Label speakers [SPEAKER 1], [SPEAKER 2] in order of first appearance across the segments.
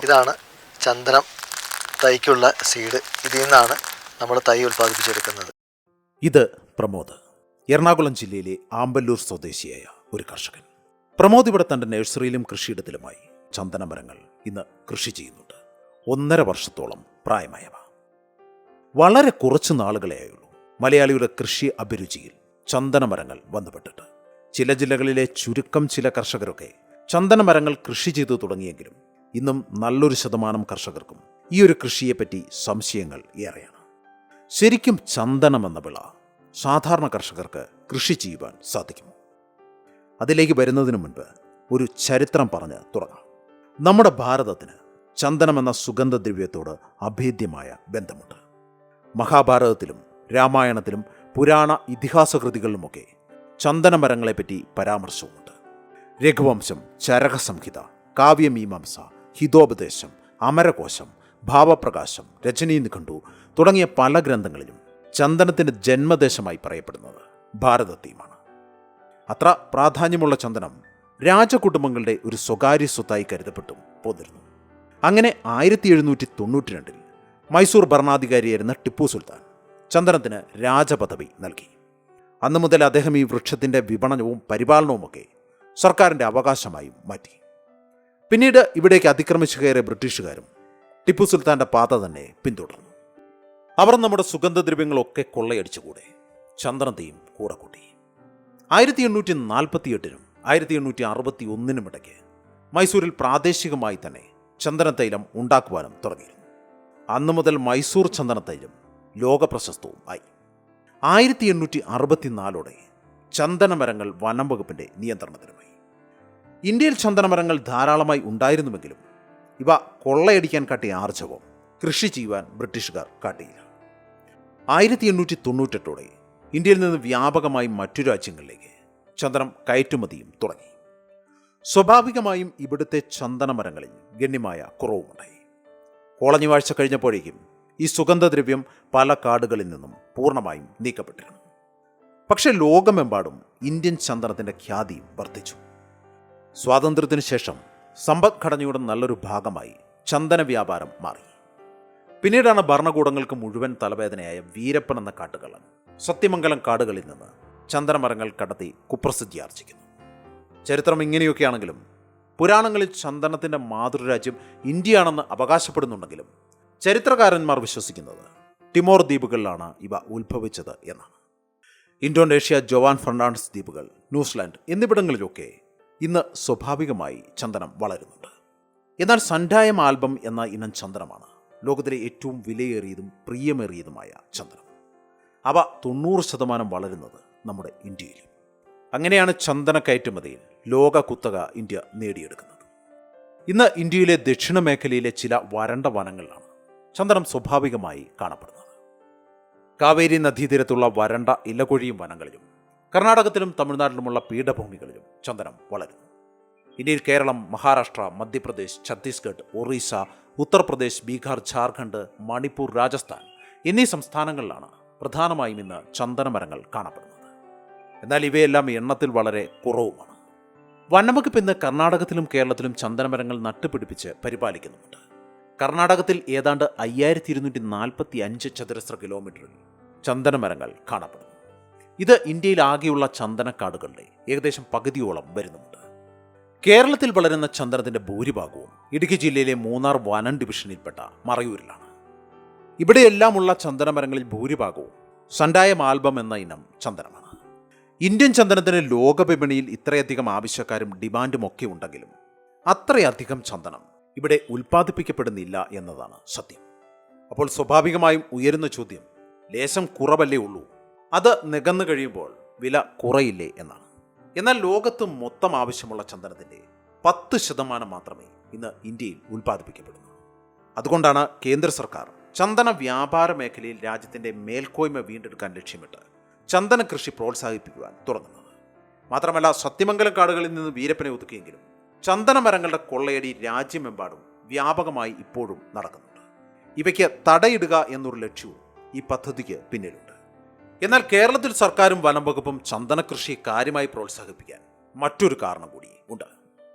[SPEAKER 1] ഇതാണ് ചന്ദനം തൈക്കുള്ള സീഡ്. ഇതിൽ നിന്നാണ് നമ്മൾ തൈ ഉൽപ്പാദിപ്പിച്ചെടുക്കുന്നത്.
[SPEAKER 2] ഇത് പ്രമോദ്, എറണാകുളം ജില്ലയിലെ ആമ്പല്ലൂർ സ്വദേശിയായ ഒരു കർഷകൻ. പ്രമോദ് ഇവിടെ തൻ്റെ നഴ്സറിയിലും കൃഷിയിടത്തിലുമായി ചന്ദനമരങ്ങൾ ഇന്ന് കൃഷി ചെയ്യുന്നുണ്ട്. 1.5 വർഷത്തോളം പ്രായമായവ. വളരെ കുറച്ച് നാളുകളെയായുള്ളൂ മലയാളിയുടെ കൃഷി അഭിരുചിയിൽ ചന്ദനമരങ്ങൾ വന്നുപെട്ടിട്ട്. ചില ജില്ലകളിലെ ചുരുക്കം ചില കർഷകരൊക്കെ ചന്ദനമരങ്ങൾ കൃഷി ചെയ്തു തുടങ്ങിയെങ്കിലും ഇന്നും നല്ലൊരു ശതമാനം കർഷകർക്കും ഈ ഒരു കൃഷിയെപ്പറ്റി സംശയങ്ങൾ ഏറെയാണ്. ശരിക്കും ചന്ദനം എന്ന വിള സാധാരണ കർഷകർക്ക് കൃഷി ചെയ്യുവാൻ സാധിക്കുമോ? അതിലേക്ക് വരുന്നതിന് മുൻപ് ഒരു ചരിത്രം പറഞ്ഞ് തുടങ്ങാം. നമ്മുടെ ഭാരതത്തിന് ചന്ദനം എന്ന സുഗന്ധദ്രവ്യത്തോട് അഭേദ്യമായ ബന്ധമുണ്ട്. മഹാഭാരതത്തിലും രാമായണത്തിലും പുരാണ ഇതിഹാസ കൃതികളിലുമൊക്കെ ചന്ദനമരങ്ങളെപ്പറ്റി പരാമർശവുമുണ്ട്. രഘുവംശം, ചരകസംഹിത, കാവ്യമീമാംസ, ഹിതോപദേശം, അമരകോശം, ഭാവപ്രകാശം, രജനീനിഘണ്ടു തുടങ്ങിയ പല ഗ്രന്ഥങ്ങളിലും ചന്ദനത്തിൻ്റെ ജന്മദേശമായി പറയപ്പെടുന്നത് ഭാരതത്തെയുമാണ്. അത്ര പ്രാധാന്യമുള്ള ചന്ദനം രാജകുടുംബങ്ങളുടെ ഒരു സ്വകാര്യ സ്വത്തായി കരുതപ്പെട്ടും പോന്നിരുന്നു. അങ്ങനെ 1792 മൈസൂർ ഭരണാധികാരിയായിരുന്ന ടിപ്പു സുൽത്താൻ ചന്ദനത്തിന് രാജപദവി നൽകി. അന്നു മുതൽ അദ്ദേഹം ഈ വൃക്ഷത്തിൻ്റെ വിപണനവും പരിപാലനവുമൊക്കെ സർക്കാരിൻ്റെ അവകാശമായും മാറ്റി. പിന്നീട് ഇവിടേക്ക് അതിക്രമിച്ചു കയറിയ ബ്രിട്ടീഷുകാരും ടിപ്പു സുൽത്താൻ്റെ പാത തന്നെ പിന്തുടർന്നു. അവർ നമ്മുടെ സുഗന്ധദ്രവ്യങ്ങളൊക്കെ കൊള്ളയടിച്ചുകൂടെ ചന്ദനത്തെയും കൂടെ കൂട്ടി. 1848 1861 ഇടയ്ക്ക് മൈസൂരിൽ പ്രാദേശികമായി തന്നെ ചന്ദനത്തൈലം ഉണ്ടാക്കുവാനും തുടങ്ങിയിരുന്നു. അന്നു മുതൽ മൈസൂർ ചന്ദനത്തൈലം ലോകപ്രശസ്തവും ആയി. 1864 ചന്ദനമരങ്ങൾ വനം വകുപ്പിൻ്റെ നിയന്ത്രണത്തിലുമായി. ഇന്ത്യയിൽ ചന്ദനമരങ്ങൾ ധാരാളമായി ഉണ്ടായിരുന്നുവെങ്കിലും ഇവ കൊള്ളയടിക്കാൻ കാട്ടിയ ആർജവം കൃഷി ചെയ്യുവാൻ ബ്രിട്ടീഷുകാർ കാട്ടിയില്ല. 1898 ഇന്ത്യയിൽ നിന്ന് വ്യാപകമായി മറ്റു രാജ്യങ്ങളിലേക്ക് ചന്ദനം കയറ്റുമതിയും തുടങ്ങി. സ്വാഭാവികമായും ഇവിടുത്തെ ചന്ദനമരങ്ങളിൽ ഗണ്യമായ കുറവുമുണ്ടായി. കോളനി വാഴ്ച കഴിഞ്ഞപ്പോഴേക്കും ഈ സുഗന്ധദ്രവ്യം പല കാടുകളിൽ നിന്നും പൂർണ്ണമായും നീക്കപ്പെട്ടിരുന്നു. പക്ഷേ ലോകമെമ്പാടും ഇന്ത്യൻ ചന്ദനത്തിൻ്റെ ഖ്യാതിയും വർദ്ധിച്ചു. സ്വാതന്ത്ര്യത്തിന് ശേഷം സമ്പദ്ഘടനയുടെ നല്ലൊരു ഭാഗമായി ചന്ദന വ്യാപാരം മാറി. പിന്നീടാണ് ഭരണകൂടങ്ങൾക്ക് മുഴുവൻ തലവേദനയായ വീരപ്പൻ എന്ന കാട്ടുകള്ളൻ സത്യമംഗലം കാടുകളിൽ നിന്ന് ചന്ദനമരങ്ങൾ കടത്തി കുപ്രസിദ്ധി ആർജിക്കുന്നു. ചരിത്രം ഇങ്ങനെയൊക്കെയാണെങ്കിലും പുരാണങ്ങളിൽ ചന്ദനത്തിൻ്റെ മാതൃരാജ്യം ഇന്ത്യയാണെന്ന് അവകാശപ്പെടുന്നുണ്ടെങ്കിലും ചരിത്രകാരന്മാർ വിശ്വസിക്കുന്നത് ടിമോർ ദ്വീപുകളിലാണ് ഇവ ഉത്ഭവിച്ചത് എന്നാണ്. ഇന്തോനേഷ്യ, ജോവാൻ ഫെർണാണ്ടസ് ദ്വീപുകൾ, ന്യൂസിലാൻഡ് എന്നിവിടങ്ങളിലൊക്കെ ഇന്ന് സ്വാഭാവികമായി ചന്ദനം വളരുന്നുണ്ട്. എന്നാൽ സൻഡായം ആൽബം എന്ന ഇനം ചന്ദനമാണ് ലോകത്തിലെ ഏറ്റവും വിലയേറിയതും പ്രിയമേറിയതുമായ ചന്ദനം. അവ 90% വളരുന്നത് നമ്മുടെ ഇന്ത്യയിലും. അങ്ങനെയാണ് ചന്ദന കയറ്റുമതിയിൽ ലോക കുത്തക ഇന്ത്യ നേടിയെടുക്കുന്നത്. ഇന്ന് ഇന്ത്യയിലെ ദക്ഷിണ മേഖലയിലെ ചില വരണ്ട വനങ്ങളിലാണ് ചന്ദനം സ്വാഭാവികമായി കാണപ്പെടുന്നത്. കാവേരി നദീതീരത്തുള്ള വരണ്ട ഇലകൊഴിയും വനങ്ങളിലും കർണാടകത്തിലും തമിഴ്നാട്ടിലുമുള്ള പീഠഭൂമികളിലും ചന്ദനം വളരുന്നു. ഇന്ത്യയിൽ കേരളം, മഹാരാഷ്ട്ര, മധ്യപ്രദേശ്, ഛത്തീസ്ഗഡ്, ഒറീസ, ഉത്തർപ്രദേശ്, ബീഹാർ, ഝാർഖണ്ഡ്, മണിപ്പൂർ, രാജസ്ഥാൻ എന്നീ സംസ്ഥാനങ്ങളിലാണ് പ്രധാനമായും ഇന്ന് ചന്ദനമരങ്ങൾ കാണപ്പെടുന്നത്. എന്നാൽ ഇവയെല്ലാം എണ്ണത്തിൽ വളരെ കുറവുമാണ്. വനംവകുപ്പ് ഇന്ന് കർണാടകത്തിലും കേരളത്തിലും ചന്ദനമരങ്ങൾ നട്ടുപിടിപ്പിച്ച് പരിപാലിക്കുന്നുമുണ്ട്. കർണാടകത്തിൽ ഏതാണ്ട് 5245 ചതുരശ്ര കിലോമീറ്ററിൽ ചന്ദനമരങ്ങൾ കാണപ്പെടുന്നു. ഇത് ഇന്ത്യയിൽ ആകെയുള്ള ചന്ദനക്കാടുകളുടെ ഏകദേശം പകുതിയോളം വരുന്നുമുണ്ട്. കേരളത്തിൽ വളരുന്ന ചന്ദനത്തിൻ്റെ ഭൂരിഭാഗവും ഇടുക്കി ജില്ലയിലെ മൂന്നാർ വനം ഡിവിഷനിൽപ്പെട്ട മറയൂരിലാണ്. ഇവിടെയെല്ലാമുള്ള ചന്ദനമരങ്ങളിൽ ഭൂരിഭാഗവും സൻഡായം ആൽബം എന്ന ഇനം ചന്ദനമാണ്. ഇന്ത്യൻ ചന്ദനത്തിന് ലോകവിപണിയിൽ ഇത്രയധികം ആവശ്യക്കാരും ഡിമാൻഡും ഒക്കെ ഉണ്ടെങ്കിലും അത്രയധികം ചന്ദനം ഇവിടെ ഉൽപ്പാദിപ്പിക്കപ്പെടുന്നില്ല എന്നതാണ് സത്യം. അപ്പോൾ സ്വാഭാവികമായും ഉയരുന്ന ചോദ്യം, ലേശം കുറവല്ലേ ഉള്ളൂ, അത് നികന്നു കഴിയുമ്പോൾ വില കുറയില്ലേ എന്നാണ്. എന്നാൽ ലോകത്ത് മൊത്തം ആവശ്യമുള്ള ചന്ദനത്തിൻ്റെ 10% മാത്രമേ ഇന്ന് ഇന്ത്യയിൽ ഉൽപ്പാദിപ്പിക്കപ്പെടുന്നു. അതുകൊണ്ടാണ് കേന്ദ്ര സർക്കാർ ചന്ദന വ്യാപാര മേഖലയിൽ രാജ്യത്തിൻ്റെ മേൽക്കോയ്മ വീണ്ടെടുക്കാൻ ലക്ഷ്യമിട്ട് ചന്ദന കൃഷി പ്രോത്സാഹിപ്പിക്കുവാൻ തുടങ്ങുന്നത്. മാത്രമല്ല, സത്യമംഗലം കാടുകളിൽ നിന്ന് വീരപ്പനെ ഒതുക്കിയെങ്കിലും ചന്ദനമരങ്ങളുടെ കൊള്ളയടി രാജ്യമെമ്പാടും വ്യാപകമായി ഇപ്പോഴും നടക്കുന്നുണ്ട്. ഇവയ്ക്ക് തടയിടുക എന്നൊരു ലക്ഷ്യവും ഈ പദ്ധതിക്ക് പിന്നിലുണ്ട്. എന്നാൽ കേരളത്തിൽ സർക്കാരും വനം വകുപ്പും ചന്ദന കൃഷി കാര്യമായി പ്രോത്സാഹിപ്പിക്കാൻ മറ്റൊരു കാരണം കൂടി ഉണ്ട്.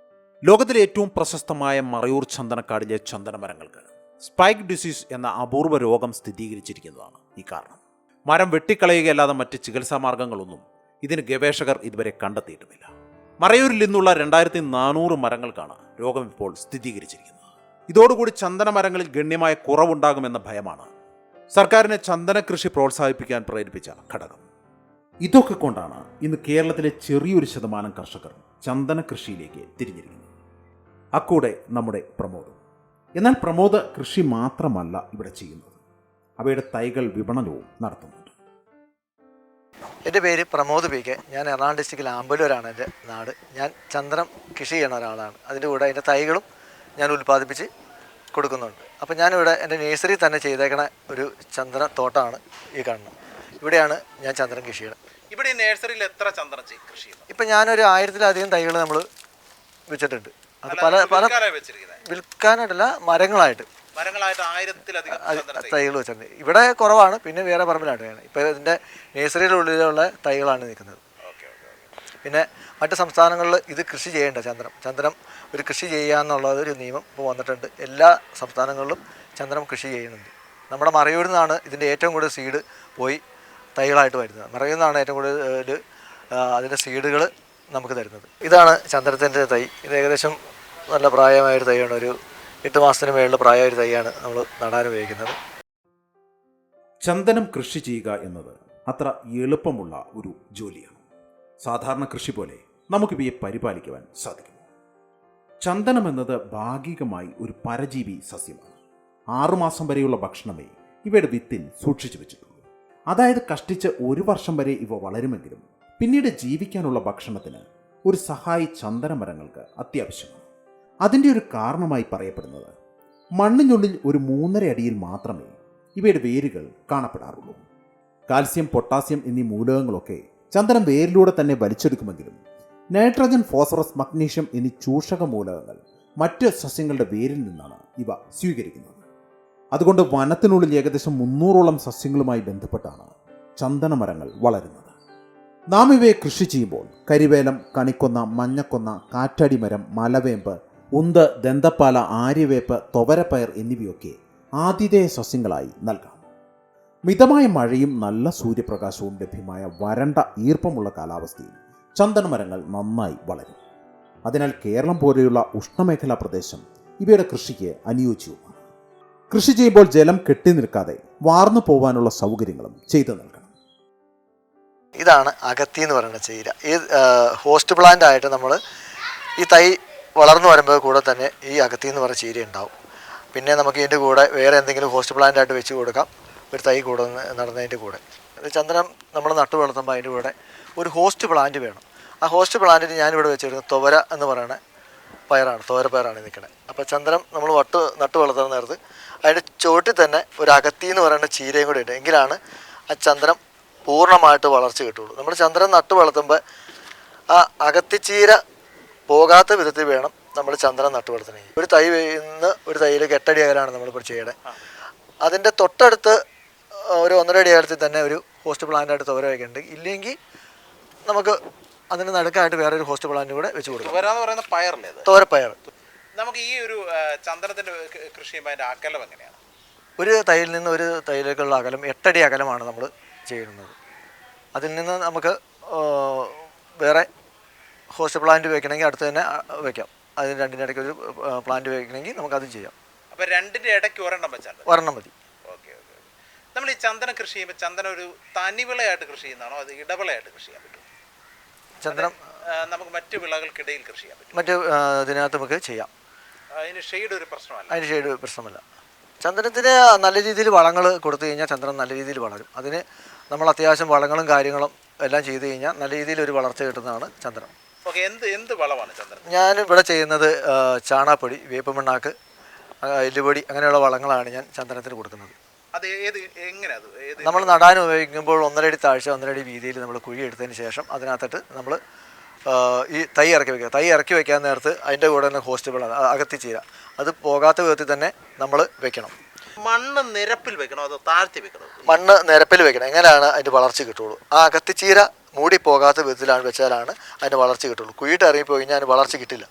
[SPEAKER 2] ലോകത്തിലെ ഏറ്റവും പ്രശസ്തമായ മറയൂർ ചന്ദനക്കാടിലെ ചന്ദനമരങ്ങൾക്ക് സ്പൈക്ക് ഡിസീസ് എന്ന അപൂർവ രോഗം സ്ഥിരീകരിച്ചിരിക്കുന്നതാണ് ഈ കാരണം. മരം വെട്ടിക്കളയുകയല്ലാതെ മറ്റ് ചികിത്സാ മാർഗങ്ങളൊന്നും ഇതിന് ഗവേഷകർ ഇതുവരെ കണ്ടെത്തിയിട്ടുമില്ല. മറയൂരിൽ നിന്നുള്ള 2400 മരങ്ങൾക്കാണ് രോഗം ഇപ്പോൾ സ്ഥിരീകരിച്ചിരിക്കുന്നത്. ഇതോടുകൂടി ചന്ദന മരങ്ങളിൽ ഗണ്യമായ കുറവുണ്ടാകുമെന്ന ഭയമാണ് സർക്കാരിനെ ചന്ദന കൃഷി പ്രോത്സാഹിപ്പിക്കാൻ പ്രേരിപ്പിച്ച ഘടകം. ഇതൊക്കെ കൊണ്ടാണ് ഇന്ന് കേരളത്തിലെ ചെറിയൊരു ശതമാനം കർഷകർ ചന്ദന കൃഷിയിലേക്ക് തിരിഞ്ഞിരിക്കുന്നത്. അക്കൂടെ നമ്മുടെ പ്രമോദും. എന്നാൽ പ്രമോദ് കൃഷി മാത്രമല്ല ഇവിടെ ചെയ്യുന്നത്, അവയുടെ തൈകൾ വിപണനവും നടത്തുന്നുണ്ട്.
[SPEAKER 1] എൻ്റെ പേര് പ്രമോദ് പി കെ. ഞാൻ എറണാകുളം ഡിസ്ട്രിക്റ്റിൽ ആമ്പലൂരാണ് എൻ്റെ നാട്. ഞാൻ ചന്ദനം കൃഷി ചെയ്യുന്ന ഒരാളാണ്. അതിൻ്റെ കൂടെ അതിൻ്റെ തൈകളും ഞാൻ ഉൽപ്പാദിപ്പിച്ച് കൊടുക്കുന്നുണ്ട്. അപ്പോൾ ഞാനിവിടെ എൻ്റെ നേഴ്സറി തന്നെ ചെയ്തേക്കണ ഒരു ചന്ദന തോട്ടമാണ് ഈ കാണുന്നത്. ഇവിടെയാണ് ഞാൻ ചന്ദനം കൃഷി ചെയ്യുന്നത്.
[SPEAKER 2] ഇവിടെ ഈ നേഴ്സറിയിൽ എത്ര ചന്ദനം കൃഷി ചെയ്യുന്നു?
[SPEAKER 1] ഇപ്പം ഞാനൊരു 1000-ലധികം തൈകൾ നമ്മൾ വെച്ചിട്ടുണ്ട്. അത് പല വിൽക്കാനായിട്ടല്ല, മരങ്ങളായിട്ട് തൈകൾ വെച്ചിട്ടുണ്ട്. ഇവിടെ കുറവാണ്, പിന്നെ വേറെ പറമ്പിലായിട്ടാണ്. ഇപ്പോൾ ഇതിൻ്റെ നേഴ്സറിയുടെ ഉള്ളിലുള്ള തൈകളാണ് നിൽക്കുന്നത്. പിന്നെ മറ്റ് സംസ്ഥാനങ്ങളിൽ ഇത് കൃഷി ചെയ്യേണ്ട ചന്ദനം ഒരു കൃഷി ചെയ്യുക എന്നുള്ളത് ഒരു നിയമം ഇപ്പോൾ വന്നിട്ടുണ്ട്. എല്ലാ സംസ്ഥാനങ്ങളിലും ചന്ദനം കൃഷി ചെയ്യുന്നുണ്ട്. നമ്മുടെ മറയൂരിൽ നിന്നാണ് ഇതിൻ്റെ ഏറ്റവും കൂടുതൽ സീഡ് പോയി തൈകളായിട്ട് വരുന്നത്. മറയൂരിൽ നിന്നാണ് ഏറ്റവും കൂടുതൽ അതിൻ്റെ സീഡുകൾ നമുക്ക് തരുന്നത്. ഇതാണ് ചന്ദനത്തിൻ്റെ തൈ. ഇത് ഏകദേശം നല്ല പ്രായമായൊരു തൈയാണ്. ഒരു 8 മാസത്തിന് മേളിൽ പ്രായമായ ഒരു തൈയാണ് നമ്മൾ നടാൻ ഉപയോഗിക്കുന്നത്.
[SPEAKER 2] ചന്ദനം കൃഷി ചെയ്യുക എന്നത് അത്ര എളുപ്പമുള്ള ഒരു ജോലിയാണ്. സാധാരണ കൃഷി പോലെ നമുക്കിവയെ പരിപാലിക്കുവാൻ സാധിക്കും. ചന്ദനം എന്നത് ഭാഗികമായി ഒരു പരജീവി സസ്യമാണ്. 6 മാസം വരെയുള്ള ഭക്ഷണമേ ഇവയുടെ വിത്തിൽ സൂക്ഷിച്ചു വെച്ചിട്ടുള്ളൂ. അതായത് കഷ്ടിച്ച് 1 വർഷം വരെ ഇവ വളരുമെങ്കിലും പിന്നീട് ജീവിക്കാനുള്ള ഭക്ഷണത്തിന് ഒരു സഹായി ചന്ദനമരങ്ങൾക്ക് അത്യാവശ്യമാണ്. അതിൻ്റെ ഒരു കാരണമായി പറയപ്പെടുന്നത് മണ്ണിനുള്ളിൽ ഒരു 3.5 അടിയിൽ മാത്രമേ ഇവയുടെ വേരുകൾ കാണപ്പെടാറുള്ളൂ. കാൽസ്യം, പൊട്ടാസ്യം എന്നീ മൂലകങ്ങളൊക്കെ ചന്ദനം വേരിലൂടെ തന്നെ വലിച്ചെടുക്കുമെങ്കിലും നൈട്രജൻ, ഫോസ്ഫറസ്, മഗ്നീഷ്യം എന്നീ ചൂഷക മൂലകങ്ങൾ മറ്റ് സസ്യങ്ങളുടെ വേരിൽ നിന്നാണ് ഇവ സ്വീകരിക്കുന്നത്. അതുകൊണ്ട് വനത്തിനുള്ളിൽ ഏകദേശം 300ഓളം സസ്യങ്ങളുമായി ബന്ധപ്പെട്ടാണ് ചന്ദനമരങ്ങൾ വളരുന്നത്. നാം ഇവയെ കൃഷി ചെയ്യുമ്പോൾ കരിവേലം, കണിക്കൊന്ന, മഞ്ഞക്കൊന്ന, കാറ്റാടിമരം, മലവേമ്പ്, ഉന്ത്, ദന്തപ്പാല, ആര്യവേപ്പ്, തൊവരപ്പയർ എന്നിവയൊക്കെ ആതിഥേയ സസ്യങ്ങളായി നൽകാം. മിതമായ മഴയും നല്ല സൂര്യപ്രകാശവും ലഭ്യമായ വരണ്ട ഈർപ്പമുള്ള കാലാവസ്ഥയിൽ ചന്ദനമരങ്ങൾ നന്നായി വളരും. അതിനാൽ കേരളം പോലെയുള്ള ഉഷ്ണമേഖലാ പ്രദേശം ഇവയുടെ കൃഷിക്ക് അനുയോജ്യവുമാണ്. കൃഷി ചെയ്യുമ്പോൾ ജലം കെട്ടി നിൽക്കാതെ വാർന്നു പോകാനുള്ള സൗകര്യങ്ങളും ചെയ്തു നൽകണം.
[SPEAKER 1] ഇതാണ് അഗത്തി എന്ന് പറയുന്ന ചീര. ഈ ഹോസ്റ്റ് പ്ലാന്റ് ആയിട്ട് നമ്മൾ ഈ തൈ വളർന്നു വരുമ്പോൾ കൂടെ തന്നെ ഈ അഗത്തി എന്ന് പറയുന്ന ചീര ഉണ്ടാവും. പിന്നെ നമുക്ക് ഇതിൻ്റെ കൂടെ വേറെ എന്തെങ്കിലും ഹോസ്റ്റ് പ്ലാന്റ് ആയിട്ട് വെച്ച് കൊടുക്കാം. ഒരു തൈ കൂടെ നടന്നതിൻ്റെ കൂടെ ചന്ദനം നമ്മൾ നട്ടു വളർത്തുമ്പോൾ അതിൻ്റെ കൂടെ ഒരു ഹോസ്റ്റ് പ്ലാന്റ് വേണം. ആ ഹോസ്റ്റ് പ്ലാന്റിന് ഞാനിവിടെ വെച്ചിരുന്നത് തുവര എന്ന് പറയുന്ന പയറാണ്, തോരപ്പയറാണ് നിൽക്കുന്നത്. അപ്പോൾ ചന്ദനം നമ്മൾ നട്ടു വളർത്തുന്ന നേരത്ത് അതിൻ്റെ ചുവട്ടിൽ തന്നെ ഒരു അഗത്തി എന്ന് പറയുന്ന ചീരയും കൂടെ ഉണ്ട്. എങ്കിലാണ് ആ ചന്ദനം പൂർണ്ണമായിട്ട് വളർച്ച കിട്ടുള്ളൂ. നമ്മൾ ചന്ദനം നട്ടു വളർത്തുമ്പോൾ ആ അകത്തിച്ചീര പോകാത്ത വിധത്തിൽ വേണം നമ്മൾ ചന്ദനം നട്ടു വളർത്തണമെങ്കിൽ. ഒരു തൈ നിന്ന് ഒരു തൈയിലേക്ക് 8 അടി അകലാണ് നമ്മളിപ്പോൾ ചെയ്യണേ. അതിൻ്റെ തൊട്ടടുത്ത് ഒരു 1.5 അടി അകലത്തിൽ തന്നെ ഒരു ഹോസ്റ്റ് പ്ലാന്റായിട്ട് തുവര വയ്ക്കുന്നുണ്ട്. ഇല്ലെങ്കിൽ നമുക്ക് അതിന് നടുക്കായിട്ട് വേറെ ഒരു ഹോസ്റ്റ് പ്ലാന്റ് കൂടെ വെച്ച് കൊടുക്കും. തോരപ്പയർ.
[SPEAKER 2] നമുക്ക് ഈ ഒരു ചന്ദനത്തിൻ്റെ കൃഷി ചെയ്യുമ്പോൾ അതിൻ്റെ അകലം എങ്ങനെയാണ്?
[SPEAKER 1] ഒരു തൈയിൽ നിന്ന് ഒരു തൈയിലേക്കുള്ള അകലം 8 അടി അകലമാണ് നമ്മൾ ചെയ്യുന്നത്. അതിൽ നിന്ന് നമുക്ക് വേറെ ഹോസ്റ്റ് പ്ലാന്റ് വയ്ക്കണമെങ്കിൽ അടുത്ത് തന്നെ വയ്ക്കാം. അതിന് രണ്ടിനിടയ്ക്ക് ഒരു പ്ലാന്റ് വയ്ക്കണമെങ്കിൽ നമുക്കതും ചെയ്യാം.
[SPEAKER 2] അപ്പോൾ രണ്ടിൻ്റെ ഇടയ്ക്ക് ഒരെണ്ണം വെച്ചാൽ
[SPEAKER 1] മതി.
[SPEAKER 2] ഓക്കെ. നമ്മൾ ഈ ചന്ദനം കൃഷി ചെയ്യുമ്പോൾ ചന്ദനം ഒരു തനിവിളയായിട്ട് കൃഷി ചെയ്യുന്നതാണോ അത് ഇടവിളയായിട്ട് കൃഷി ചെയ്യാൻ പറ്റും?
[SPEAKER 1] ചന്ദനം
[SPEAKER 2] നമുക്ക് മറ്റു വിളകൾക്കിടയിൽ കൃഷി ചെയ്യാൻ പറ്റും.
[SPEAKER 1] മറ്റ് ഇതിനകത്ത് നമുക്ക് ചെയ്യാം.
[SPEAKER 2] അതിന് ഷെയ്ഡ് ഒരു പ്രശ്നമല്ല.
[SPEAKER 1] അതിന് ഷെയ്ഡ് പ്രശ്നമല്ല. ചന്ദനത്തിന് നല്ല രീതിയിൽ വളങ്ങൾ കൊടുത്തു കഴിഞ്ഞാൽ ചന്ദനം നല്ല രീതിയിൽ വളരും. അതിന് നമ്മൾ അത്യാവശ്യം വളങ്ങളും കാര്യങ്ങളും എല്ലാം ചെയ്ത് കഴിഞ്ഞാൽ നല്ല രീതിയിൽ ഒരു വളർച്ച കിട്ടുന്നതാണ് ചന്ദനം.
[SPEAKER 2] ഓക്കെ. എന്ത് വളമാണ് ചന്ദനം?
[SPEAKER 1] ഞാൻ ഇവിടെ ചെയ്യുന്നത് ചാണാപ്പൊടി, വേപ്പ് മണ്ണാക്ക്, എല്ലുപൊടി അങ്ങനെയുള്ള വളങ്ങളാണ് ഞാൻ ചന്ദനത്തിന് കൊടുക്കുന്നത്.
[SPEAKER 2] അത് എങ്ങനെ
[SPEAKER 1] നമ്മൾ നടാൻ ഉപയോഗിക്കുമ്പോൾ 1.5 അടി താഴ്ച 1.5 അടി വീതിയിൽ നമ്മൾ കുഴി എടുത്തതിന് ശേഷം അതിനകത്തിട്ട് നമ്മൾ ഈ തൈ ഇറക്കി വയ്ക്കുക. തൈ ഇറക്കി വയ്ക്കാൻ നേരത്ത് അതിൻ്റെ കൂടെ തന്നെ ഹോസ്റ്റ് പ്ലാന്റ് അകത്തി ചീര അത് പോകാത്ത വിധത്തിൽ തന്നെ നമ്മൾ വെക്കണം.
[SPEAKER 2] മണ്ണ് നിരപ്പിൽ വെക്കണോ അതോ താഴ്ത്തി വെക്കണോ?
[SPEAKER 1] മണ്ണ് നിരപ്പിൽ വെക്കണം. എങ്ങനെയാണ് അതിൻ്റെ വളർച്ച കിട്ടുള്ളൂ. ആ അകത്തിച്ചീര മൂടി പോകാത്ത വിധത്തിലാണ് വെച്ചാലാണ് അതിൻ്റെ വളർച്ച കിട്ടുള്ളൂ. കുഴിയിട്ട് ഇറങ്ങിപ്പോയി കഴിഞ്ഞാൽ അതിന് വളർച്ച കിട്ടില്ല.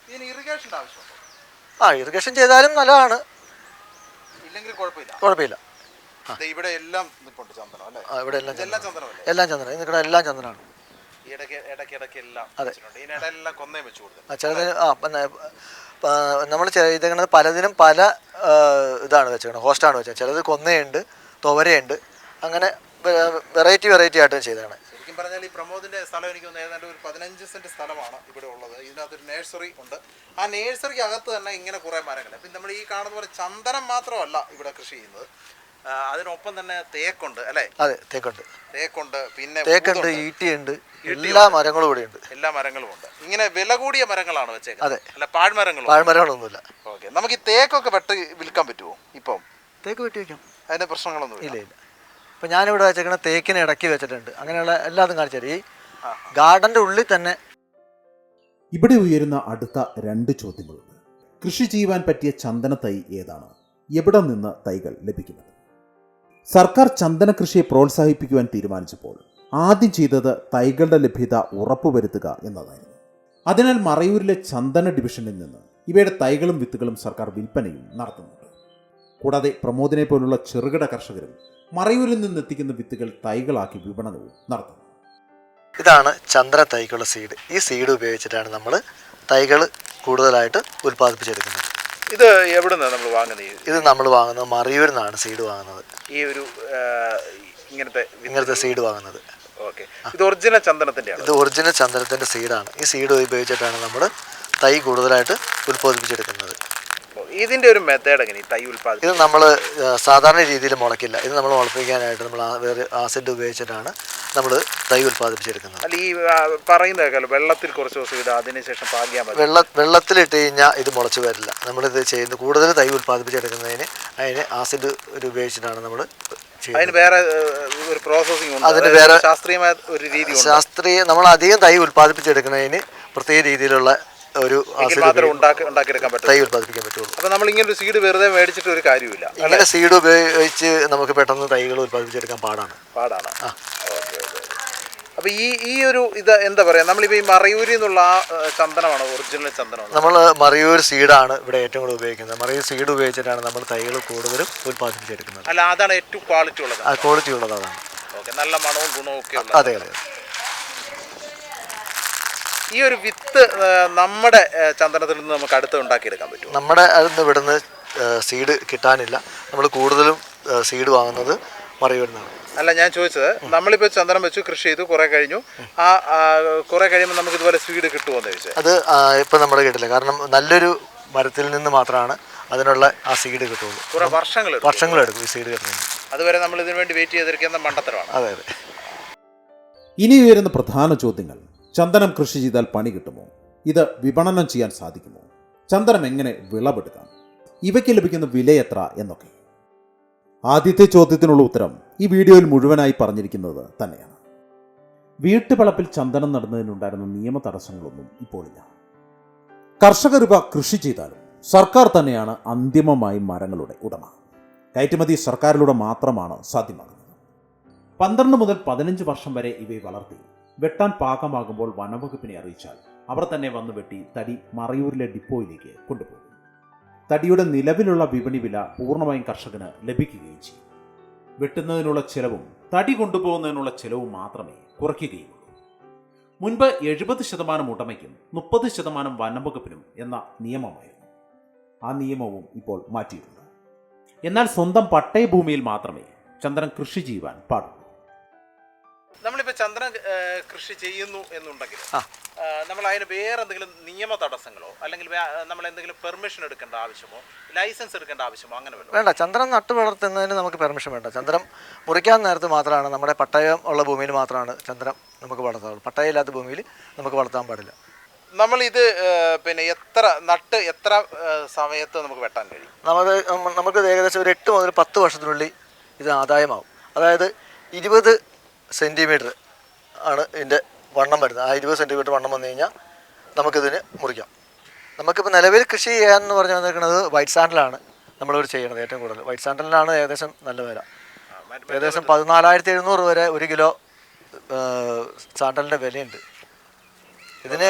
[SPEAKER 1] ഇറിഗേഷൻ ചെയ്താലും നല്ലതാണ്, കുഴപ്പമില്ല.
[SPEAKER 2] ഇവിടെ എല്ലാം ചന്ദനം അല്ലേ?
[SPEAKER 1] ഇവിടെ എല്ലാം ചന്ദനം നിൽക്കുന്ന എല്ലാം ചന്ദനമാണ്. അതെ, ചിലത് നമ്മൾ ചെയ്തേക്കുന്നത് പലതിനും പല ഇതാണ് വെച്ചേക്കുന്നത്, ഹോസ്റ്റാണ് വെച്ചത്. ചിലത് കൊന്നയുണ്ട്, തുവരയുണ്ട്, അങ്ങനെ വെറൈറ്റി ആയിട്ട് ചെയ്തതാണ്.
[SPEAKER 2] ശരിക്കും പറഞ്ഞാൽ ഈ പ്രമോദിന്റെ സ്ഥലം എനിക്ക് ഏതാണ്ട് ഒരു 15 സെന്റ് സ്ഥലമാണ് ഇവിടെ ഉള്ളത്. ഇതിനകത്തൊരു നേഴ്സറി ഉണ്ട്. ആ നേഴ്സറിക്ക് അകത്ത് തന്നെ ഇങ്ങനെ കുറേ മരങ്ങൾ. അപ്പം നമ്മൾ ഈ കാണുന്ന പോലെ ചന്ദനം മാത്രമല്ല ഇവിടെ കൃഷി ചെയ്യുന്നത്, അതിനൊപ്പം തന്നെ തേക്കുണ്ട് അല്ലേ?
[SPEAKER 1] അതെ, തേക്കുണ്ട്,
[SPEAKER 2] പിന്നെ
[SPEAKER 1] തേക്കുണ്ട്, ഈട്ടിയുണ്ട്, എല്ലാ മരങ്ങളും ഇവിടെ ഉണ്ട്.
[SPEAKER 2] എല്ലാ മരങ്ങളും ഉണ്ട്. ഇങ്ങനെ വില കൂടിയ മരങ്ങളാണ് വെച്ചേക്കുന്നത്?
[SPEAKER 1] അതെ,
[SPEAKER 2] അല്ല
[SPEAKER 1] പാഴ്മരങ്ങളൊന്നുമില്ല.
[SPEAKER 2] ഓക്കെ, നമുക്ക് ഈ തേക്കൊക്കെ വെട്ടി വിൽക്കാൻ പറ്റുമോ? ഇപ്പം
[SPEAKER 1] തേക്ക് വെട്ടി വയ്ക്കാം,
[SPEAKER 2] അതിന്റെ പ്രശ്നങ്ങളൊന്നും
[SPEAKER 1] ഇല്ല. ഇപ്പം ഞാനിവിടെ വെച്ചേക്കുന്ന തേക്കിനെ ഇടയ്ക്ക് വെച്ചിട്ടുണ്ട്. അങ്ങനെയുള്ള എല്ലാതും കാണിച്ചാൽ ഈ ഗാർഡൻ്റെ ഉള്ളിൽ തന്നെ.
[SPEAKER 2] ഇവിടെ ഉയരുന്ന അടുത്ത 2 ചോദ്യങ്ങളുണ്ട്. കൃഷി ചെയ്യുവാൻ പറ്റിയ ചന്ദന തൈ ഏതാണ്? എവിടെ നിന്ന് തൈകൾ ലഭിക്കുന്നത്? സർക്കാർ ചന്ദന കൃഷിയെ പ്രോത്സാഹിപ്പിക്കുവാൻ തീരുമാനിച്ചപ്പോൾ ആദ്യം ചെയ്തത് തൈകളുടെ ലഭ്യത ഉറപ്പുവരുത്തുക എന്നതായിരുന്നു. അതിനാൽ മറയൂരിലെ ചന്ദന ഡിവിഷനിൽ നിന്ന് ഇവയുടെ തൈകളും വിത്തുകളും സർക്കാർ വിൽപ്പനയും നടത്തുന്നുണ്ട്. കൂടാതെ പ്രമോദിനെ പോലുള്ള ചെറുകിട കർഷകരും മറയൂരിൽ നിന്ന് എത്തിക്കുന്ന വിത്തുകൾ തൈകളാക്കി വിപണനവും നടത്തുന്നു.
[SPEAKER 1] ഇതാണ് ചന്ദന തൈക്കുള്ള സീഡ്. ഈ സീഡ് ഉപയോഗിച്ചിട്ടാണ് നമ്മൾ തൈകൾ കൂടുതലായിട്ട് ഉൽപ്പാദിപ്പിച്ചെടുക്കുന്നത്.
[SPEAKER 2] ഇത് എവിടെ നിന്നാണ് നമ്മൾ വാങ്ങുന്നത്?
[SPEAKER 1] ഇത് നമ്മൾ വാങ്ങുന്നത് മറയൂരിൽ നിന്നാണ് സീഡ് വാങ്ങുന്നത്.
[SPEAKER 2] ഈ ഒരു
[SPEAKER 1] ഇങ്ങനത്തെ സീഡ് വാങ്ങുന്നത്.
[SPEAKER 2] ഓക്കെ, ഇത് ഒറിജിനൽ ചന്ദനത്തിൻ്റെ? ഇത്
[SPEAKER 1] ഒറിജിനൽ ചന്ദനത്തിൻ്റെ സീഡാണ്. ഈ സീഡ് ഉപയോഗിച്ചിട്ടാണ് നമ്മൾ തൈ കൂടുതലായിട്ട് ഉൽപ്പാദിപ്പിച്ചെടുക്കുന്നത്.
[SPEAKER 2] ഇതിൻ്റെ ഒരു മെത്തേഡ് എങ്ങനെ തൈ ഉൽപ്പാദിപ്പിക്കും?
[SPEAKER 1] ഇത് നമ്മൾ സാധാരണ രീതിയിൽ മുളയ്ക്കില്ല. ഇത് നമ്മൾ മുളപ്പിക്കാനായിട്ട് നമ്മൾ വേറെ ആസിഡ് ഉപയോഗിച്ചിട്ടാണ് നമ്മൾ തൈ ഉൽപ്പാദിപ്പിച്ചെടുക്കുന്നത്.
[SPEAKER 2] അല്ല, ഈ പറയുന്ന വെള്ളത്തിൽ കുറച്ച് ദിവസം ഇടുക, അതിനുശേഷം പാകിയാൽ മതി.
[SPEAKER 1] വെള്ളത്തിലിട്ട് കഴിഞ്ഞാൽ ഇത് മുളച്ച് വരില്ല. നമ്മളിത് ചെയ്യുന്നത് കൂടുതൽ തൈ ഉൽപ്പാദിപ്പിച്ചെടുക്കുന്നതിന് അതിന് ആസിഡ് ഉപയോഗിച്ചിട്ടാണ് നമ്മൾ ചെയ്യുന്നത്.
[SPEAKER 2] അതിന് വേറെ ഒരു പ്രോസസ്സിംഗ് ഉണ്ട്,
[SPEAKER 1] അതിന് വേറെ
[SPEAKER 2] ശാസ്ത്രീയമായ ഒരു രീതി.
[SPEAKER 1] നമ്മൾ അധികം തൈ ഉൽപ്പാദിപ്പിച്ചെടുക്കുന്നതിന് പ്രത്യേക രീതിയിലുള്ള ഒരു
[SPEAKER 2] ഉണ്ടാക്കിയെടുക്കാൻ പറ്റും,
[SPEAKER 1] തൈ ഉൽപ്പാദിപ്പിക്കാൻ പറ്റുള്ളൂ.
[SPEAKER 2] അപ്പോൾ നമ്മൾ ഇങ്ങനെ ഒരു സീഡ് വെറുതെ മേടിച്ചിട്ട് ഒരു കാര്യമില്ല.
[SPEAKER 1] ഇങ്ങനെ സീഡ് ഉപയോഗിച്ച് നമുക്ക് പെട്ടെന്ന് തൈകൾ ഉൽപ്പാദിപ്പിച്ചെടുക്കാൻ പാടാണ്.
[SPEAKER 2] അപ്പോൾ ഈ ഒരു ഇത് എന്താ പറയുക, നമ്മളിപ്പോൾ ഈ മറയൂരിൽ നിന്നുള്ള ആ ചന്ദനമാണ് ഒറിജിനൽ ചന്ദനമാണ്.
[SPEAKER 1] നമ്മൾ മറയൂർ സീഡാണ് ഇവിടെ ഏറ്റവും കൂടുതൽ ഉപയോഗിക്കുന്നത്. മറയൂർ സീഡ് ഉപയോഗിച്ചിട്ടാണ് നമ്മൾ തൈകൾ കൂടുതലും ഉൽപ്പാദിപ്പിച്ചെടുക്കുന്നത്.
[SPEAKER 2] അല്ല, അതാണ് ഏറ്റവും ക്വാളിറ്റി ഉള്ളത്.
[SPEAKER 1] ക്വാളിറ്റി ഉള്ളത് അതാണ്.
[SPEAKER 2] ഓക്കെ, നല്ല മണവും ഗുണവും ഒക്കെ.
[SPEAKER 1] അതെ.
[SPEAKER 2] ഈ ഒരു വിത്ത് നമ്മുടെ ചന്ദനത്തിൽ നിന്ന് നമുക്ക് അടുത്ത് ഉണ്ടാക്കിയെടുക്കാൻ പറ്റും?
[SPEAKER 1] നമ്മുടെ അതിന് ഇവിടുന്ന് സീഡ് കിട്ടാനില്ല. നമ്മൾ കൂടുതലും സീഡ് വാങ്ങുന്നത് മറയൂരിൽ നിന്നാണ്.
[SPEAKER 2] അല്ല, ഞാൻ ചോദിച്ചത്, നമ്മളിപ്പോൾ ചന്ദനം വെച്ചു, കൃഷി ചെയ്തു, കുറേ കഴിഞ്ഞു, കുറേ കഴിയുമ്പോൾ നമുക്ക് ഇതുപോലെ സീഡ് കിട്ടുമോയെന്ന് ചോദിച്ചത്.
[SPEAKER 1] അത് ഇപ്പം നമ്മൾ കിട്ടില്ല. കാരണം നല്ലൊരു മരത്തിൽ നിന്ന് മാത്രമാണ് അതിനുള്ള ആ സീഡ് കിട്ടുള്ളൂ.
[SPEAKER 2] കുറേ
[SPEAKER 1] വർഷങ്ങളെടുക്കും ഈ സീഡ് കിട്ടുന്നത്.
[SPEAKER 2] അതുവരെ നമ്മൾ ഇതിനു വേണ്ടി വെയിറ്റ് ചെയ്തിരിക്കുന്ന മണ്ടത്തരമാണ്.
[SPEAKER 1] അതെ.
[SPEAKER 2] ഇനി ഉയരുന്ന പ്രധാന ചോദ്യങ്ങൾ: ചന്ദനം കൃഷി ചെയ്താൽ പണി കിട്ടുമോ? ഇത് വിപണനം ചെയ്യാൻ സാധിക്കുമോ? ചന്ദനം എങ്ങനെ വിളവെടുക്കാം? ഇവയ്ക്ക് ലഭിക്കുന്ന വില എത്ര എന്നൊക്കെ. ആദ്യത്തെ ചോദ്യത്തിനുള്ള ഉത്തരം ഈ വീഡിയോയിൽ മുഴുവനായി പറഞ്ഞിരിക്കുന്നത് തന്നെയാണ്. വീട്ടുവളപ്പിൽ ചന്ദനം നടുന്നതിനുണ്ടായിരുന്ന നിയമ തടസ്സങ്ങളൊന്നും ഇപ്പോഴില്ല. കർഷകർ ഇവ കൃഷി ചെയ്താലും സർക്കാർ തന്നെയാണ് അന്തിമമായി മരങ്ങളുടെ ഉടമ. കയറ്റുമതി സർക്കാരിലൂടെ മാത്രമാണ് സാധ്യമാകുന്നത്. 12 മുതൽ 15 വർഷം വരെ ഇവയെ വളർത്തി വെട്ടാൻ പാകമാകുമ്പോൾ വനംവകുപ്പിനെ അറിയിച്ചാൽ അവർ തന്നെ വന്ന് വെട്ടി തടി മറയൂരിലെ ഡിപ്പോയിലേക്ക് കൊണ്ടുപോകും. തടിയുടെ നിലവിലുള്ള വിപണി വില പൂർണ്ണമായും കർഷകന് ലഭിക്കുകയും ചെയ്യും. വെട്ടുന്നതിനുള്ള ചെലവും തടി കൊണ്ടുപോകുന്നതിനുള്ള ചെലവും മാത്രമേ കുറയ്ക്കുകയുള്ളൂ. മുൻപ് 70% ഉടമയ്ക്കും 30% വനംവകുപ്പിനും എന്ന നിയമമായിരുന്നു. ആ നിയമവും ഇപ്പോൾ മാറ്റിയിട്ടുണ്ട്. എന്നാൽ സ്വന്തം പട്ടയ ഭൂമിയിൽ മാത്രമേ ചന്ദനം കൃഷി ചെയ്യുവാൻ പാടുള്ളൂ. നമ്മളിപ്പോൾ ചന്ദനം കൃഷി ചെയ്യുന്നു എന്നുണ്ടെങ്കിൽ നമ്മൾ അതിന് വേറെ എന്തെങ്കിലും നിയമ തടസ്സങ്ങളോ അല്ലെങ്കിൽ നമ്മൾ എന്തെങ്കിലും പെർമിഷൻ എടുക്കേണ്ട ആവശ്യമോ ലൈസൻസ് എടുക്കേണ്ട ആവശ്യമോ അങ്ങനെ
[SPEAKER 1] വേണ്ട. ചന്ദനം നട്ടു വളർത്തുന്നതിന് നമുക്ക് പെർമിഷൻ വേണ്ട. ചന്ദനം മുറിക്കാൻ നേരത്ത് മാത്രമാണ്, നമ്മുടെ പട്ടയം ഉള്ള ഭൂമിയിൽ മാത്രമാണ് ചന്ദനം നമുക്ക് വളർത്താവുള്ളൂ. പട്ടയം ഇല്ലാത്ത ഭൂമിയിൽ നമുക്ക് വളർത്താൻ പാടില്ല.
[SPEAKER 2] നമ്മളിത് പിന്നെ എത്ര സമയത്ത് നമുക്ക് വെട്ടാൻ കഴിയും?
[SPEAKER 1] നമുക്ക് ഏകദേശം ഒരു 8 മുതൽ 10 വർഷത്തിനുള്ളിൽ ഇത് ആദായമാവും. അതായത് 20 സെൻറ്റിമീറ്റർ ആണ് ഇതിൻ്റെ വണ്ണം വരുന്നത്. ആ 20 സെൻറ്റിമീറ്റർ വണ്ണം വന്നു കഴിഞ്ഞാൽ നമുക്കിതിന് മുറിക്കാം. നമുക്കിപ്പോൾ നിലവിൽ കൃഷി ചെയ്യാമെന്ന് പറഞ്ഞു വന്നിരിക്കുന്നത് വൈറ്റ് സാൻഡലാണ് നമ്മളിവിടെ ചെയ്യണത്. ഏറ്റവും കൂടുതൽ വൈറ്റ് സാൻഡലിനാണ് ഏകദേശം നല്ല വില. ഏകദേശം 14,700 വരെ 1 കിലോ സാണ്ടലിൻ്റെ വിലയുണ്ട്. ഇതിന്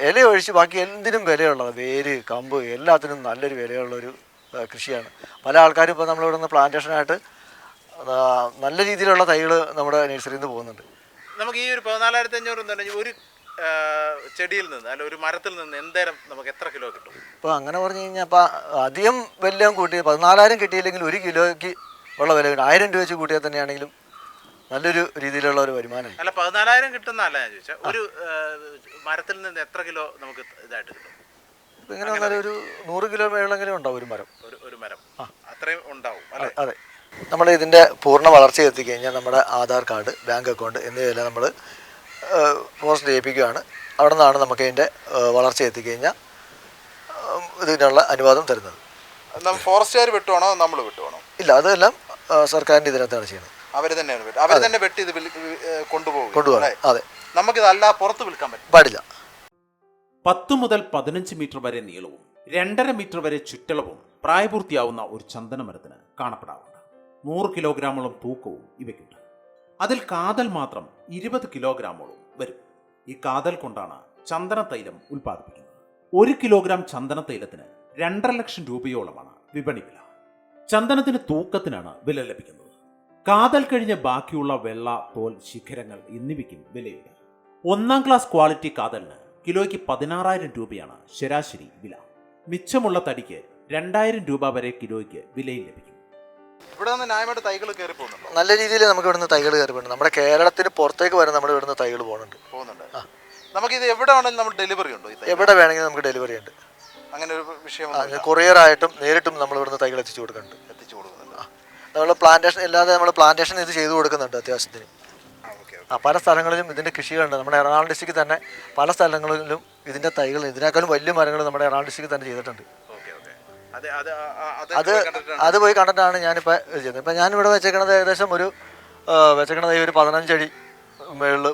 [SPEAKER 1] ഇലയൊഴിച്ച് ബാക്കി എന്തിനും വിലയുള്ളത്, വേര് കമ്പ് എല്ലാത്തിനും നല്ലൊരു വിലയുള്ളൊരു കൃഷിയാണ്. പല ആൾക്കാരും ഇപ്പോൾ നമ്മളിവിടെ നിന്ന് പ്ലാന്റേഷനായിട്ട് നല്ല രീതിയിലുള്ള തൈകൾ നമ്മുടെ നഴ്സറിയിൽ നിന്ന് പോകുന്നുണ്ട്.
[SPEAKER 2] നമുക്ക് ഈ ഒരു 14,500 എന്ന് പറഞ്ഞാൽ ഒരു ചെടിയിൽ നിന്ന് അല്ല ഒരു മരത്തിൽ നിന്ന് എന്തേരം നമുക്ക് എത്ര കിലോ കിട്ടും?
[SPEAKER 1] ഇപ്പോൾ അങ്ങനെ പറഞ്ഞു കഴിഞ്ഞാൽ ഇപ്പോൾ അധികം വലിയ കൂട്ടി 14,000 കിട്ടിയില്ലെങ്കിൽ 1 കിലോയ്ക്ക് ഉള്ള വില കിട്ടും. 1000 രൂപ വെച്ച് കൂട്ടിയാൽ തന്നെയാണെങ്കിലും നല്ലൊരു രീതിയിലുള്ള ഒരു വരുമാനമായി.
[SPEAKER 2] അല്ല 14,000 കിട്ടുന്നല്ല ഞാൻ ചോദിച്ചാൽ, ഒരു മരത്തിൽ നിന്ന് എത്ര കിലോ നമുക്ക് ഇതായിട്ട് കിട്ടും?
[SPEAKER 1] ഇപ്പം ഇങ്ങനെ വന്നാൽ ഒരു 100 കിലോ മേളെങ്കിലും ഉണ്ടാവും ഒരു മരം.
[SPEAKER 2] ഒരു മരം അത്രയും ഉണ്ടാവും അല്ലേ?
[SPEAKER 1] അതെ. നമ്മൾ ഇതിൻ്റെ പൂർണ്ണ വളർച്ച എത്തിക്കഴിഞ്ഞാൽ നമ്മുടെ ആധാർ കാർഡ്, ബാങ്ക് അക്കൗണ്ട് എന്നിവയെല്ലാം നമ്മൾ പോസ്റ്റ് ചെയ്യിപ്പിക്കുകയാണ്. അവിടെ നിന്നാണ് നമുക്ക് ഇതിൻ്റെ വളർച്ച എത്തിക്കഴിഞ്ഞാൽ ഇതിനുള്ള അനുവാദം തരുന്നത്.
[SPEAKER 2] ഫോറസ്റ്റുകാർ വെട്ടുവാണോ നമ്മൾ വെട്ടുവാണോ?
[SPEAKER 1] ഇല്ല, അതെല്ലാം സർക്കാരിൻ്റെ ഇതിനകത്താണ് ചെയ്യുന്നത്.
[SPEAKER 2] അവർ തന്നെ വെട്ടി ഇത് കൊണ്ടുപോകും.
[SPEAKER 1] അതെ.
[SPEAKER 2] നമുക്കിതല്ല പുറത്ത് വിൽക്കാൻ
[SPEAKER 1] പാടില്ല.
[SPEAKER 2] 10 മുതൽ 15 മീറ്റർ വരെ നീളവും 2.5 മീറ്റർ വരെ ചുറ്റളവും പ്രായപൂർത്തിയാവുന്ന ഒരു ചന്ദനമരത്തിന് കാണപ്പെടാറുണ്ട്. 100 കിലോഗ്രാമോളം തൂക്കവും ഇവയ്ക്കുണ്ട്. അതിൽ കാതൽ മാത്രം 20 കിലോഗ്രാമോളം വരും. ഈ കാതൽ കൊണ്ടാണ് ചന്ദന തൈലം ഉൽപ്പാദിപ്പിക്കുന്നത്. 1 കിലോഗ്രാം ചന്ദന തൈലത്തിന് 2.5 ലക്ഷം രൂപയോളമാണ് വിപണി വില. ചന്ദനത്തിന് തൂക്കത്തിനാണ് വില ലഭിക്കുന്നത്. കാതൽ കഴിഞ്ഞ് ബാക്കിയുള്ള വെള്ള, തോൽ, ശിഖരങ്ങൾ എന്നിവയ്ക്കും വിലയുണ്ട്. 1-ാം ക്ലാസ് ക്വാളിറ്റി കാതലിന് കിലോയ്ക്ക് 16,000 രൂപയാണ് ശരാശരി വില. മിച്ചമുള്ള തടിക്ക് 2,000 രൂപ വരെ കിലോയ്ക്ക് വിലയിൽ ലഭിക്കും. ഇവിടെ നിന്ന് ന്യായമായിട്ട് തൈകൾ കയറി പോകുന്നുണ്ടോ?
[SPEAKER 1] നല്ല രീതിയിൽ നമുക്ക് ഇവിടുന്ന് തൈകൾ കയറി പോകുന്നുണ്ട്. നമ്മുടെ കേരളത്തിന് പുറത്തേക്ക് വരെ നമ്മുടെ ഇവിടുന്ന് തൈകൾ പോകുന്നുണ്ട്.
[SPEAKER 2] നമുക്കിത് എവിടെ വേണമെങ്കിലും നമ്മൾ ഡെലിവറി ഉണ്ടോ?
[SPEAKER 1] എവിടെ വേണമെങ്കിലും നമുക്ക് ഡെലിവറി ഉണ്ട്.
[SPEAKER 2] അങ്ങനെ ഒരു വിഷയം
[SPEAKER 1] കൊറിയറായിട്ടും നേരിട്ടും നമ്മൾ ഇവിടുന്ന് തൈകൾ എത്തിച്ചു കൊടുക്കുന്നുണ്ട്. നമ്മൾ പ്ലാന്റേഷൻ അല്ലാതെ നമ്മൾ പ്ലാന്റേഷൻ ഇത് ചെയ്തു കൊടുക്കുന്നുണ്ട് അത്യാവശ്യത്തിന്. പല സ്ഥലങ്ങളിലും ഇതിൻ്റെ കൃഷികളുണ്ട്. നമ്മുടെ എറണാകുളം ഡിസ്ട്രിക്റ്റിൽ തന്നെ പല സ്ഥലങ്ങളിലും ഇതിൻ്റെ തൈകൾ, ഇതിനേക്കാളും വലിയ മരങ്ങൾ നമ്മുടെ എറണാകുളം ഡിസ്ട്രിക്റ്റിൽ തന്നെ ചെയ്തിട്ടുണ്ട്. അത് പോയി കണ്ടിട്ടാണ് ഞാനിപ്പോൾ ചെയ്യുന്നത്. ഇപ്പം ഞാനിവിടെ വെച്ചേക്കണത് ഏകദേശം ഒരു 15 അടി മുകളിൽ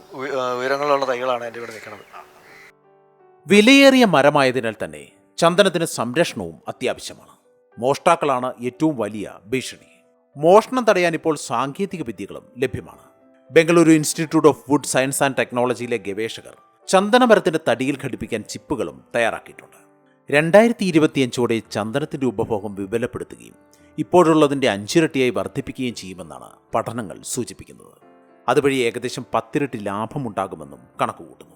[SPEAKER 1] ഉയരങ്ങളുള്ള തൈകളാണ് എൻ്റെ ഇവിടെ നിൽക്കുന്നത്.
[SPEAKER 2] വിലയേറിയ മരമായതിനാൽ തന്നെ ചന്ദനത്തിന് സംരക്ഷണവും അത്യാവശ്യമാണ്. മോഷ്ടാക്കളാണ് ഏറ്റവും വലിയ ഭീഷണി. മോഷണം തടയാൻ ഇപ്പോൾ സാങ്കേതിക വിദ്യകളും ലഭ്യമാണ്. Bengaluru institute of wood science and ടെക്നോളജിയിലെ ഗവേഷകർ ചന്ദനമരത്തിന്റെ തടിയിൽ ഘടിപ്പിക്കാൻ ചിപ്പുകളും തയ്യാറാക്കിയിട്ടുണ്ട്. 2025ഓടെ ചന്ദനത്തിന്റെ ഉപഭോഗം വിപുലപ്പെടുത്തുകയും ഇപ്പോഴുള്ളതിന്റെ 5 ഇരട്ടിയായി വർദ്ധിപ്പിക്കുകയും ചെയ്യുമെന്നാണ് പഠനങ്ങൾ സൂചിപ്പിക്കുന്നത്. അതുവഴി ഏകദേശം 10 ഇരട്ടി ലാഭമുണ്ടാകുമെന്നും കണക്കുകൂട്ടുന്നു.